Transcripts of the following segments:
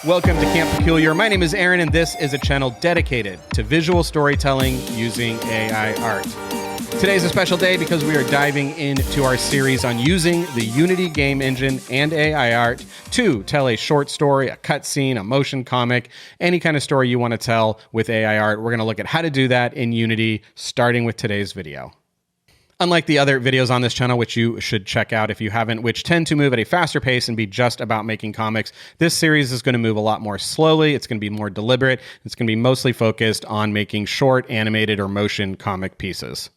Welcome to Camp Peculiar. My name is Aaron, and this is a channel dedicated to visual storytelling using AI art. Today is a special day because we are diving into our series on using the Unity game engine and AI art to tell a short story, a cutscene, a motion comic, any kind of story you want to tell with AI art. We're going to look at how to do that in Unity, starting with today's video. Unlike the other videos on this channel, which you should check out if you haven't, which tend to move at a faster pace and be just about making comics, this series is going to move a lot more slowly. It's going to be more deliberate. It's going to be mostly focused on making short, animated, or motion comic pieces.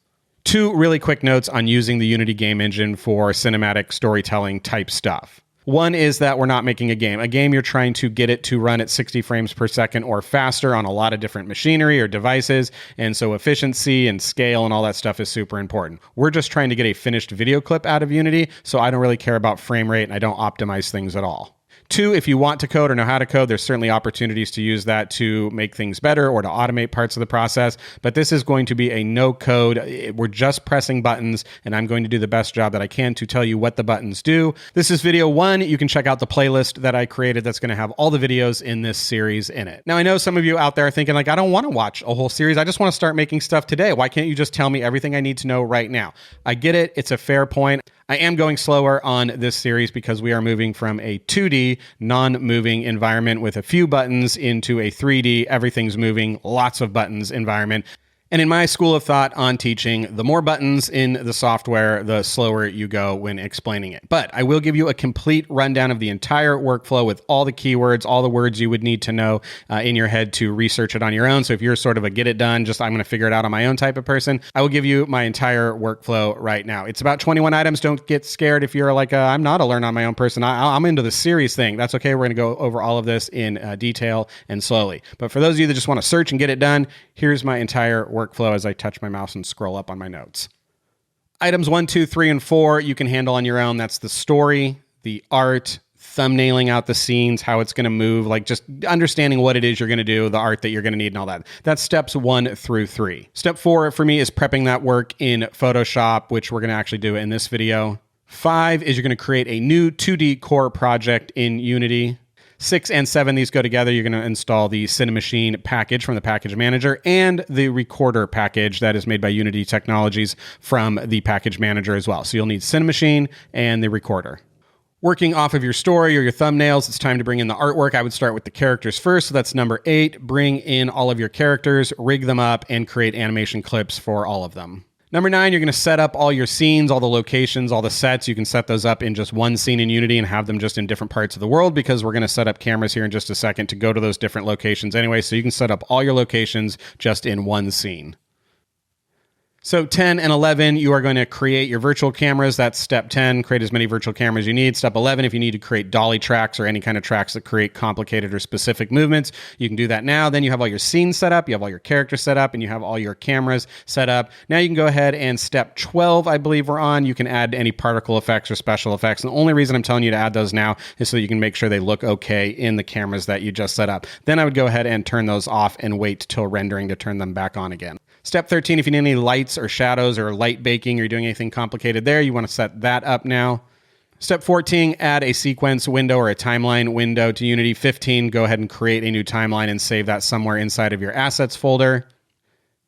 Two really quick notes on using the Unity game engine for cinematic storytelling type stuff. One is that we're not making a game. A game, you're trying to get it to run at 60 frames per second or faster on a lot of different machinery or devices, and so efficiency and scale and all that stuff is super important. We're just trying to get a finished video clip out of Unity, so I don't really care about frame rate and I don't optimize things at all. Two, if you want to code or know how to code, there's certainly opportunities to use that to make things better or to automate parts of the process. But this is going to be a no code. We're just pressing buttons, and I'm going to do the best job that I can to tell you what the buttons do. This is video one. You can check out the playlist that I created that's going to have all the videos in this series in it. Now, I know some of you out there are thinking, like, I don't want to watch a whole series. I just want to start making stuff today. Why can't you just tell me everything I need to know right now? I get it. It's a fair point. I am going slower on this series because we are moving from a 2D, non-moving environment with a few buttons into a 3D, everything's moving, lots of buttons environment. And in my school of thought on teaching, the more buttons in the software, the slower you go when explaining it. But I will give you a complete rundown of the entire workflow with all the keywords, all the words you would need to know in your head to research it on your own. So if you're sort of a get it done, just I'm going to figure it out on my own type of person, I will give you my entire workflow right now. It's about 21 items. Don't get scared if you're like, I'm not a learn on my own person. I'm into the series thing. That's okay. We're going to go over all of this in detail and slowly. But for those of you that just want to search and get it done, here's my entire workflow as I touch my mouse and scroll up on my notes. Items 1, 2, 3, and 4 you can handle on your own. That's the story, the art, thumbnailing out the scenes, how it's going to move, like just understanding what it is you're going to do, the art that you're going to need and all that. That's steps 1 through 3. Step 4 for me is prepping that work in Photoshop, which we're going to actually do in this video. 5 is you're going to create a new 2D core project in Unity. 6 and 7, these go together. You're going to install the Cinemachine package from the package manager and the recorder package that is made by Unity Technologies from the package manager as well. So you'll need Cinemachine and the recorder. Working off of your story or your thumbnails, it's time to bring in the artwork. I would start with the characters first. So that's number 8. Bring in all of your characters, rig them up, and create animation clips for all of them. Number 9, you're going to set up all your scenes, all the locations, all the sets. You can set those up in just one scene in Unity and have them just in different parts of the world because we're going to set up cameras here in just a second to go to those different locations anyway. So you can set up all your locations just in one scene. So 10 and 11, you are going to create your virtual cameras. That's step 10, create as many virtual cameras you need. Step 11, if you need to create Dolly tracks or any kind of tracks that create complicated or specific movements, you can do that now. Then you have all your scenes set up, you have all your characters set up, and you have all your cameras set up. Now you can go ahead and step 12, I believe we're on. You can add any particle effects or special effects. And the only reason I'm telling you to add those now is so you can make sure they look okay in the cameras that you just set up. Then I would go ahead and turn those off and wait till rendering to turn them back on again. Step 13, if you need any lights or shadows or light baking or you're doing anything complicated there, you want to set that up now. Step 14, add a sequence window or a timeline window to Unity. 15, go ahead and create a new timeline and save that somewhere inside of your assets folder.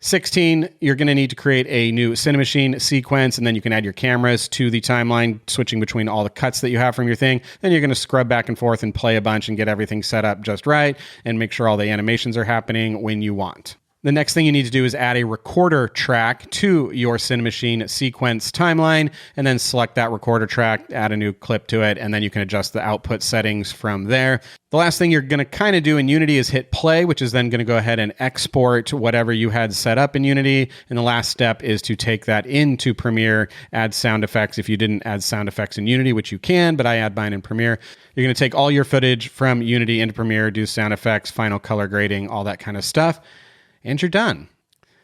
16, you're going to need to create a new Cinemachine sequence, and then you can add your cameras to the timeline, switching between all the cuts that you have from your thing. Then you're going to scrub back and forth and play a bunch and get everything set up just right and make sure all the animations are happening when you want. The next thing you need to do is add a recorder track to your Cinemachine sequence timeline, and then select that recorder track, add a new clip to it, and then you can adjust the output settings from there. The last thing you're going to kind of do in Unity is hit play, which is then going to go ahead and export whatever you had set up in Unity. And the last step is to take that into Premiere, add sound effects. If you didn't add sound effects in Unity, which you can, but I add mine in Premiere, you're going to take all your footage from Unity into Premiere, do sound effects, final color grading, all that kind of stuff. And you're done.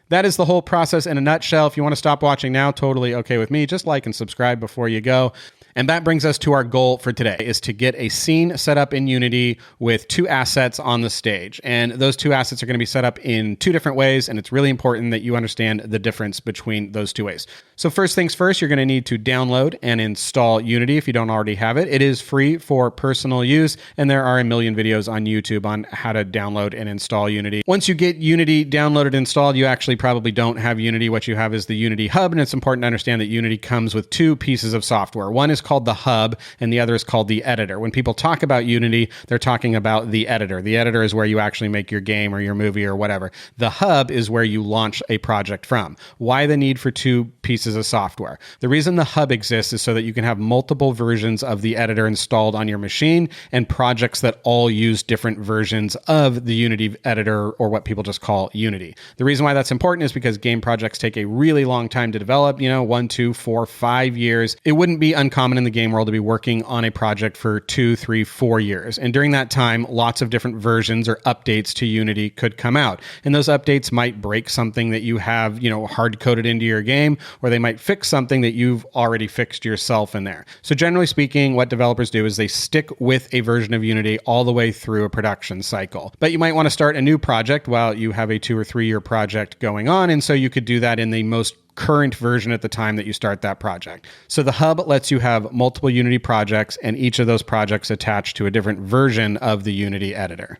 That is the whole process in a nutshell. If you want to stop watching now, totally okay with me. Just like and subscribe before you go. And that brings us to our goal for today, is to get a scene set up in Unity with 2 assets on the stage. And those 2 assets are going to be set up in 2 different ways, and it's really important that you understand the difference between those 2 ways. So first things first, you're going to need to download and install Unity if you don't already have it. It is free for personal use, and there are a million videos on YouTube on how to download and install Unity. Once you get Unity downloaded and installed, you actually probably don't have Unity. What you have is the Unity Hub, and it's important to understand that Unity comes with 2 pieces of software. One is called the Hub, and the other is called the Editor. When people talk about Unity, they're talking about the Editor. The Editor is where you actually make your game or your movie or whatever. The Hub is where you launch a project from. Why the need for 2 pieces of software? The reason the Hub exists is so that you can have multiple versions of the Editor installed on your machine and projects that all use different versions of the Unity Editor, or what people just call Unity. The reason why that's important is because game projects take a really long time to develop, 1, 2, 4, 5 years. It wouldn't be uncommon in the game world to be working on a project for 2, 3, 4 years. And during that time, lots of different versions or updates to Unity could come out. And those updates might break something that you have, hard-coded into your game, or they might fix something that you've already fixed yourself in there. So generally speaking, what developers do is they stick with a version of Unity all the way through a production cycle. But you might want to start a new project while you have a 2 or 3 year project going on. And so you could do that in the most current version at the time that you start that project. So the Hub lets you have multiple Unity projects, and each of those projects attached to a different version of the Unity editor.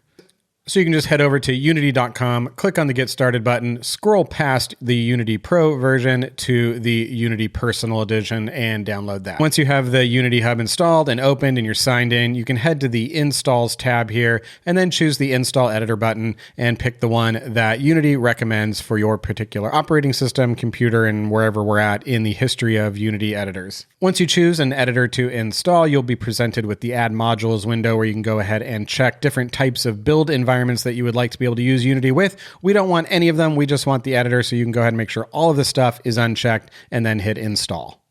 So you can just head over to unity.com, click on the Get Started button, scroll past the Unity Pro version to the Unity Personal Edition, and download that. Once you have the Unity Hub installed and opened and you're signed in, you can head to the Installs tab here, and then choose the Install Editor button and pick the one that Unity recommends for your particular operating system, computer, and wherever we're at in the history of Unity editors. Once you choose an editor to install, you'll be presented with the Add Modules window, where you can go ahead and check different types of build environments that you would like to be able to use Unity with. We don't want any of them. We just want the editor, so you can go ahead and make sure all of this stuff is unchecked and then hit install.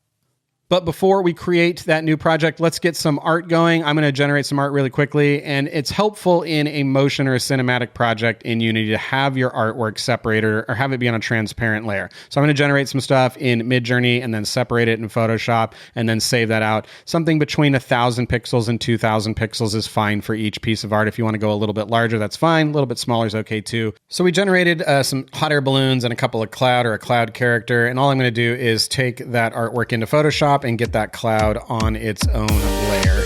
But before we create that new project, let's get some art going. I'm going to generate some art really quickly, and it's helpful in a motion or a cinematic project in Unity to have your artwork separated or have it be on a transparent layer. So I'm going to generate some stuff in MidJourney and then separate it in Photoshop and then save that out. Something between 1,000 pixels and 2,000 pixels is fine for each piece of art. If you want to go a little bit larger, that's fine. A little bit smaller is okay too. So we generated some hot air balloons and a couple of cloud or a cloud character, and all I'm going to do is take that artwork into Photoshop and get that cloud on its own layer.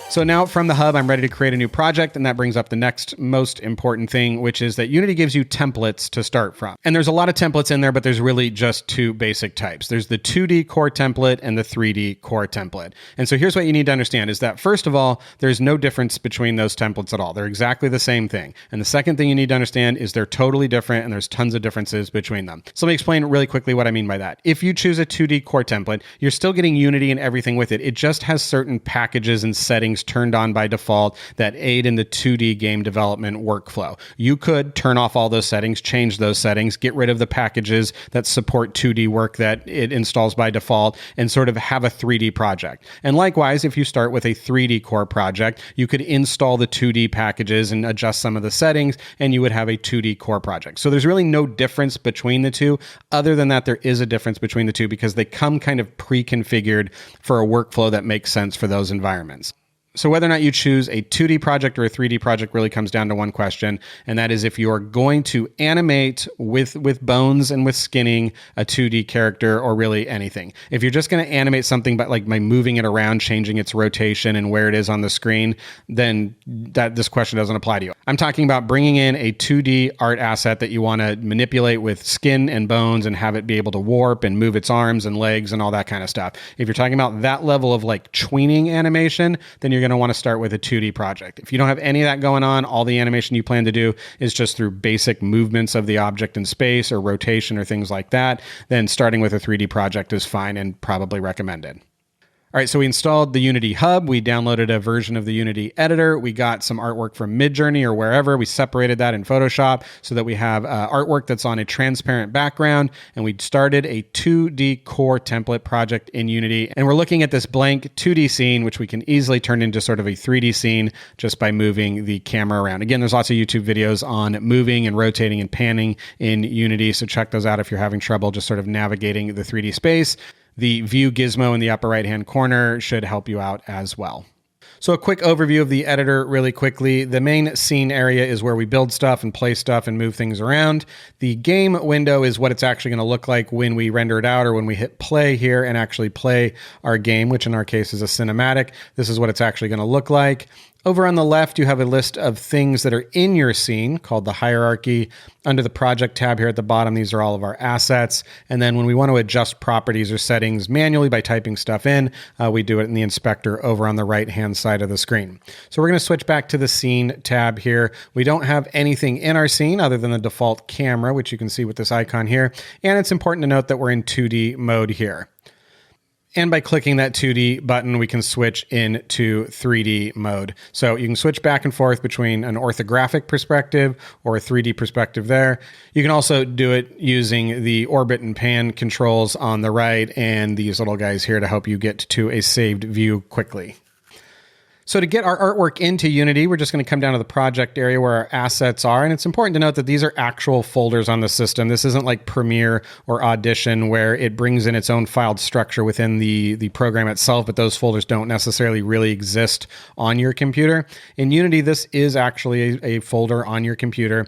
So now from the Hub, I'm ready to create a new project, and that brings up the next most important thing, which is that Unity gives you templates to start from. And there's a lot of templates in there, but there's really just 2 basic types. There's the 2D core template and the 3D core template. And so here's what you need to understand is that, first of all, there's no difference between those templates at all. They're exactly the same thing. And the second thing you need to understand is they're totally different, and there's tons of differences between them. So let me explain really quickly what I mean by that. If you choose a 2D core template, you're still getting Unity and everything with it. It just has certain packages and settings turned on by default that aid in the 2D game development workflow. You could turn off all those settings, change those settings, get rid of the packages that support 2D work that it installs by default, and sort of have a 3D project. And likewise, if you start with a 3D core project, you could install the 2D packages and adjust some of the settings, and you would have a 2D core project. So there's really no difference between the two. Other than that, there is a difference between the two because they come kind of pre-configured for a workflow that makes sense for those environments. So whether or not you choose a 2D project or a 3D project really comes down to one question, and that is if you are going to animate with bones and with skinning a 2D character or really anything. If you're just going to animate something by moving it around, changing its rotation and where it is on the screen, then this question doesn't apply to you. I'm talking about bringing in a 2D art asset that you want to manipulate with skin and bones and have it be able to warp and move its arms and legs and all that kind of stuff. If you're talking about that level of tweening animation, then you're going to want to start with a 2D project. If you don't have any of that going on, all the animation you plan to do is just through basic movements of the object in space or rotation or things like that, then starting with a 3D project is fine and probably recommended. All right, so we installed the Unity Hub. We downloaded a version of the Unity editor. We got some artwork from MidJourney or wherever. We separated that in Photoshop so that we have artwork that's on a transparent background. And we started a 2D core template project in Unity. And we're looking at this blank 2D scene, which we can easily turn into sort of a 3D scene just by moving the camera around. Again, there's lots of YouTube videos on moving and rotating and panning in Unity. So check those out if you're having trouble just sort of navigating the 3D space. The view gizmo in the upper right-hand corner should help you out as well. So a quick overview of the editor really quickly. The main scene area is where we build stuff and play stuff and move things around. The game window is what it's actually going to look like when we render it out or when we hit play here and actually play our game, which in our case is a cinematic. This is what it's actually going to look like. Over on the left, you have a list of things that are in your scene called the hierarchy. Under the project tab here at the bottom, these are all of our assets. And then when we want to adjust properties or settings manually by typing stuff in, we do it in the inspector over on the right-hand side of the screen. So we're going to switch back to the scene tab here. We don't have anything in our scene other than the default camera, which you can see with this icon here. And it's important to note that we're in 2D mode here. And by clicking that 2D button, we can switch into 3D mode. So you can switch back and forth between an orthographic perspective or a 3D perspective there. You can also do it using the orbit and pan controls on the right and these little guys here to help you get to a saved view quickly. So to get our artwork into Unity, we're just going to come down to the project area where our assets are. And it's important to note that these are actual folders on the system. This isn't like Premiere or Audition where it brings in its own filed structure within the program itself, but those folders don't necessarily really exist on your computer. In Unity, this is actually a folder on your computer.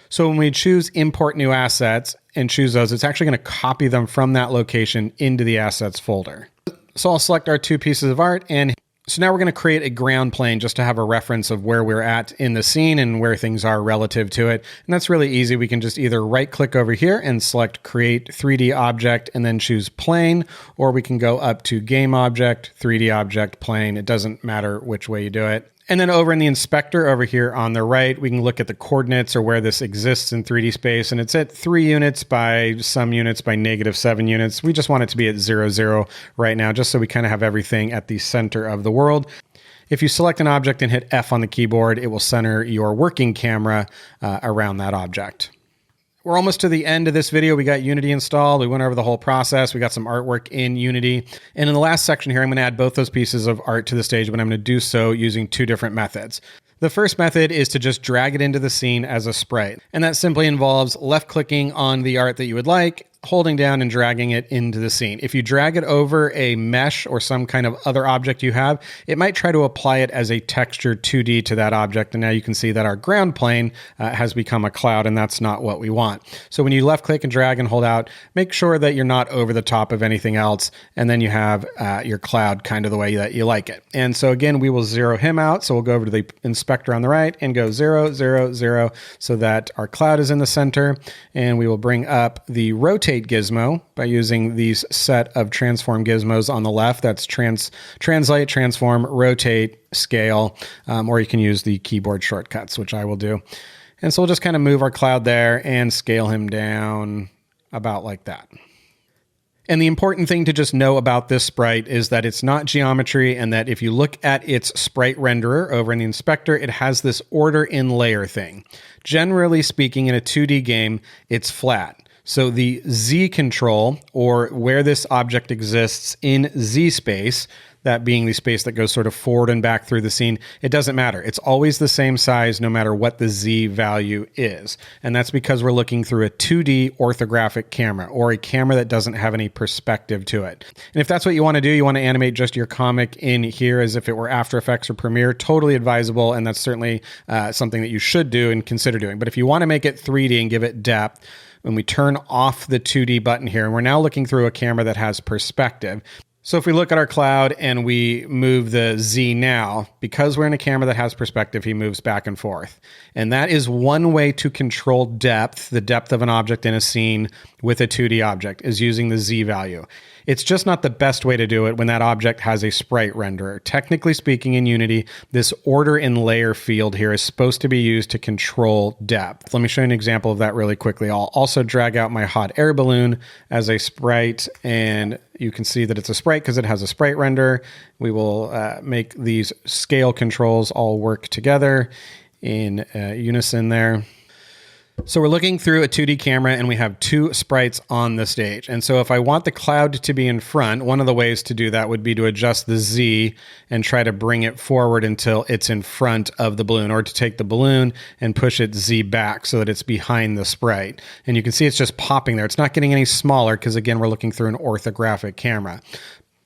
So when we choose Import New Assets and choose those, it's actually going to copy them from that location into the Assets folder. So I'll select our two pieces of art and so now we're going to create a ground plane just to have a reference of where we're at in the scene and where things are relative to it. And that's really easy. We can just either right click over here and select create 3D object and then choose plane, or we can go up to game object, 3D object, plane. It doesn't matter which way you do it. And then over in the inspector over here on the right, we can look at the coordinates or where this exists in 3D space. And it's at 3 units by some units by -7 units. We just want it to be at 0, 0 right now, just so we kind of have everything at the center of the world. If you select an object and hit F on the keyboard, it will center your working camera around that object. We're almost to the end of this video. We got Unity installed. We went over the whole process. We got some artwork in Unity. And in the last section here, I'm going to add both those pieces of art to the stage, but I'm going to do so using two different methods. The first method is to just drag it into the scene as a sprite. And that simply involves left-clicking on the art that you would like, holding down and dragging it into the scene. If you drag it over a mesh or some kind of other object you have, it might try to apply it as a texture 2D to that object. And now you can see that our ground plane has become a cloud, and that's not what we want. So when you left click and drag and hold out, make sure that you're not over the top of anything else. And then you have your cloud kind of the way that you like it. And so again, we will zero him out. So we'll go over to the inspector on the right and go 0, 0, 0 so that our cloud is in the center. And we will bring up the rotate gizmo by using these set of transform gizmos on the left. That's translate, transform, rotate, scale, or you can use the keyboard shortcuts, which I will do. And so we'll just kind of move our cloud there and scale him down about like that. And the important thing to just know about this sprite is that it's not geometry, and that if you look at its sprite renderer over in the inspector, it has this order in layer thing. Generally speaking, in a 2D game, it's flat. So the Z control, or where this object exists in Z space, that being the space that goes sort of forward and back through the scene, it doesn't matter. It's always the same size no matter what the Z value is. And that's because we're looking through a 2D orthographic camera, or a camera that doesn't have any perspective to it. And if that's what you want to do, you want to animate just your comic in here as if it were After Effects or Premiere, totally advisable, and that's certainly something that you should do and consider doing. But if you want to make it 3D and give it depth, when we turn off the 2D button here, and we're now looking through a camera that has perspective. So if we look at our cloud and we move the Z now, because we're in a camera that has perspective, he moves back and forth. And that is one way to control depth, the depth of an object in a scene with a 2D object, is using the Z value. It's just not the best way to do it when that object has a sprite renderer. Technically speaking, in Unity, this order in layer field here is supposed to be used to control depth. Let me show you an example of that really quickly. I'll also drag out my hot air balloon as a sprite, and you can see that it's a sprite because it has a sprite render. We will make these scale controls all work together in unison there. So we're looking through a 2D camera and we have two sprites on the stage. And so if I want the cloud to be in front, one of the ways to do that would be to adjust the Z and try to bring it forward until it's in front of the balloon, or to take the balloon and push it Z back so that it's behind the sprite. And you can see it's just popping there. It's not getting any smaller because, again, we're looking through an orthographic camera.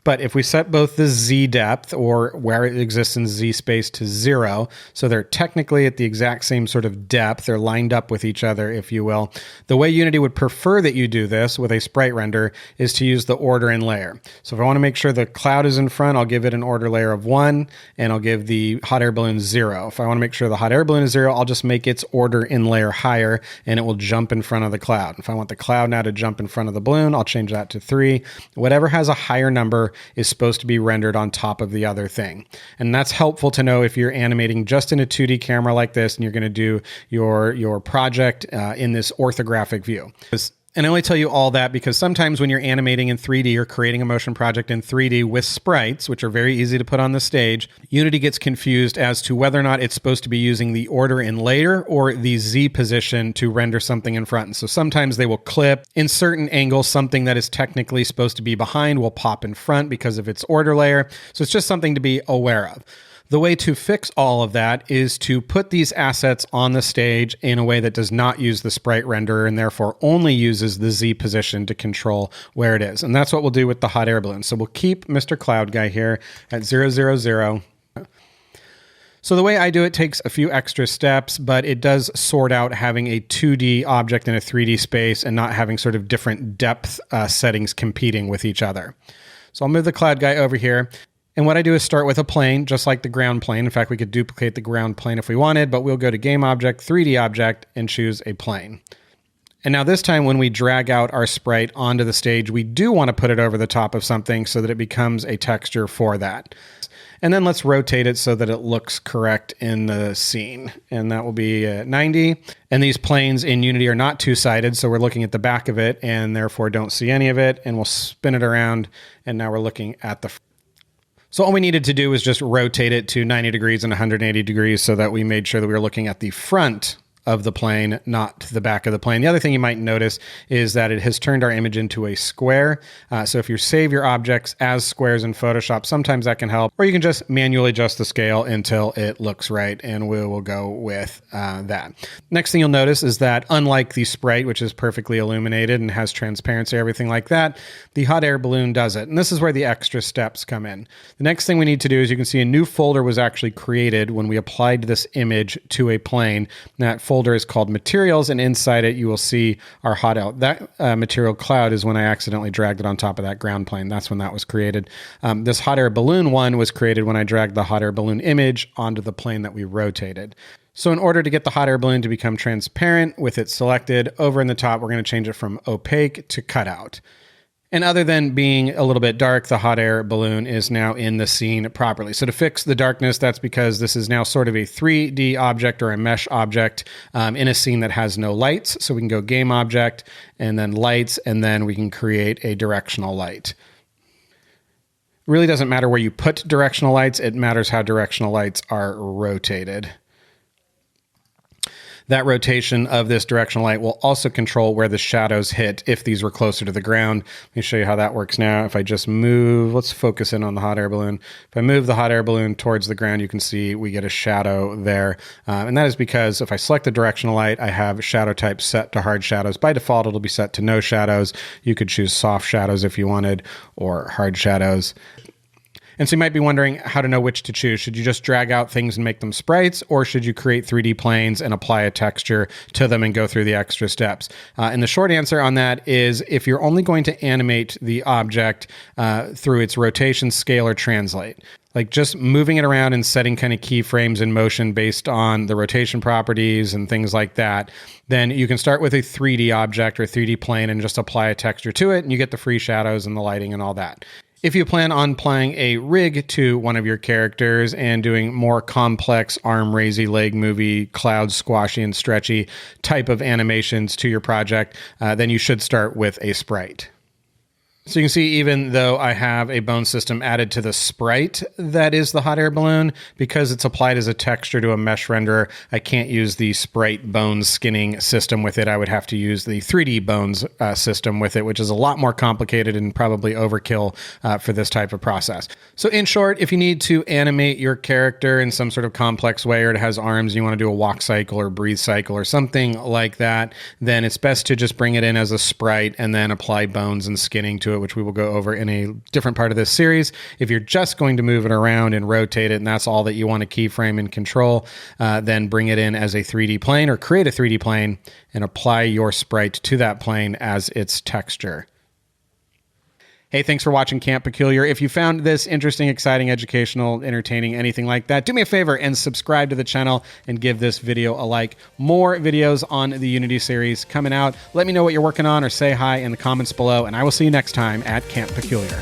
But if we set both the Z depth, or where it exists in Z space, to 0, so they're technically at the exact same sort of depth, they're lined up with each other, if you will. The way Unity would prefer that you do this with a sprite render is to use the order in layer. So if I want to make sure the cloud is in front, I'll give it an order layer of 1, and I'll give the hot air balloon 0. If I want to make sure the hot air balloon is 0, I'll just make its order in layer higher, and it will jump in front of the cloud. If I want the cloud now to jump in front of the balloon, I'll change that to 3. Whatever has a higher number is supposed to be rendered on top of the other thing. And that's helpful to know if you're animating just in a 2D camera like this and you're going to do your project in this orthographic view. And I only tell you all that because sometimes when you're animating in 3D or creating a motion project in 3D with sprites, which are very easy to put on the stage, Unity gets confused as to whether or not it's supposed to be using the order in layer or the Z position to render something in front. And so sometimes they will clip in certain angles. Something that is technically supposed to be behind will pop in front because of its order layer. So it's just something to be aware of. The way to fix all of that is to put these assets on the stage in a way that does not use the sprite renderer and therefore only uses the Z position to control where it is. And that's what we'll do with the hot air balloon. So we'll keep Mr. Cloud Guy here at 0, 0, 0. So the way I do it takes a few extra steps, but it does sort out having a 2D object in a 3D space and not having sort of different depth settings competing with each other. So I'll move the Cloud Guy over here. And what I do is start with a plane, just like the ground plane. In fact, we could duplicate the ground plane if we wanted, but we'll go to Game Object, 3D Object, and choose a plane. And now this time when we drag out our sprite onto the stage, we do want to put it over the top of something so that it becomes a texture for that. And then let's rotate it so that it looks correct in the scene. And that will be 90. And these planes in Unity are not two-sided, so we're looking at the back of it and therefore don't see any of it. And we'll spin it around, and now we're looking at the So all we needed to do was just rotate it to 90 degrees and 180 degrees so that we made sure that we were looking at the front of the plane, not the back of the plane. The other thing you might notice is that it has turned our image into a square. So if you save your objects as squares in Photoshop, sometimes that can help. Or you can just manually adjust the scale until it looks right, and we will go with that. Next thing you'll notice is that unlike the sprite, which is perfectly illuminated and has transparency, everything like that, the hot air balloon does it. And this is where the extra steps come in. The next thing we need to do is you can see a new folder was actually created when we applied this image to a plane. That folder is called Materials, and inside it you will see our hot air. That material cloud is when I accidentally dragged it on top of that ground plane. That's when that was created. This hot air balloon one was created when I dragged the hot air balloon image onto the plane that we rotated. So in order to get the hot air balloon to become transparent with it selected, over in the top we're going to change it from opaque to cutout. And other than being a little bit dark, the hot air balloon is now in the scene properly. So to fix the darkness, that's because this is now sort of a 3D object or a mesh object in a scene that has no lights. So we can go Game Object and then Lights, and then we can create a directional light. It really doesn't matter where you put directional lights. It matters how directional lights are rotated. That rotation of this directional light will also control where the shadows hit if these were closer to the ground. Let me show you how that works now. If I just move, let's focus in on the hot air balloon. If I move the hot air balloon towards the ground, you can see we get a shadow there. And that is because if I select the directional light, I have shadow type set to hard shadows. By default, it'll be set to no shadows. You could choose soft shadows if you wanted, or hard shadows. And so you might be wondering how to know which to choose. Should you just drag out things and make them sprites, or should you create 3D planes and apply a texture to them and go through the extra steps? And the short answer on that is if you're only going to animate the object through its rotation, scale, or translate, like just moving it around and setting kind of keyframes in motion based on the rotation properties and things like that, then you can start with a 3D object or 3D plane and just apply a texture to it, and you get the free shadows and the lighting and all that. If you plan on applying a rig to one of your characters and doing more complex arm raisey, leg movie, cloud squashy and stretchy type of animations to your project, then you should start with a sprite. So you can see, even though I have a bone system added to the sprite that is the hot air balloon, because it's applied as a texture to a mesh renderer, I can't use the sprite bones skinning system with it. I would have to use the 3D bones system with it, which is a lot more complicated and probably overkill for this type of process. So in short, if you need to animate your character in some sort of complex way, or it has arms and you want to do a walk cycle or breathe cycle or something like that, then it's best to just bring it in as a sprite and then apply bones and skinning to it, which we will go over in a different part of this series. If you're just going to move it around and rotate it, and that's all that you want to keyframe and control, then bring it in as a 3D plane, or create a 3D plane and apply your sprite to that plane as its texture. Hey, thanks for watching Camp Peculiar. If you found this interesting, exciting, educational, entertaining, anything like that, do me a favor and subscribe to the channel and give this video a like. More videos on the Unity series coming out. Let me know what you're working on, or say hi in the comments below, and I will see you next time at Camp Peculiar.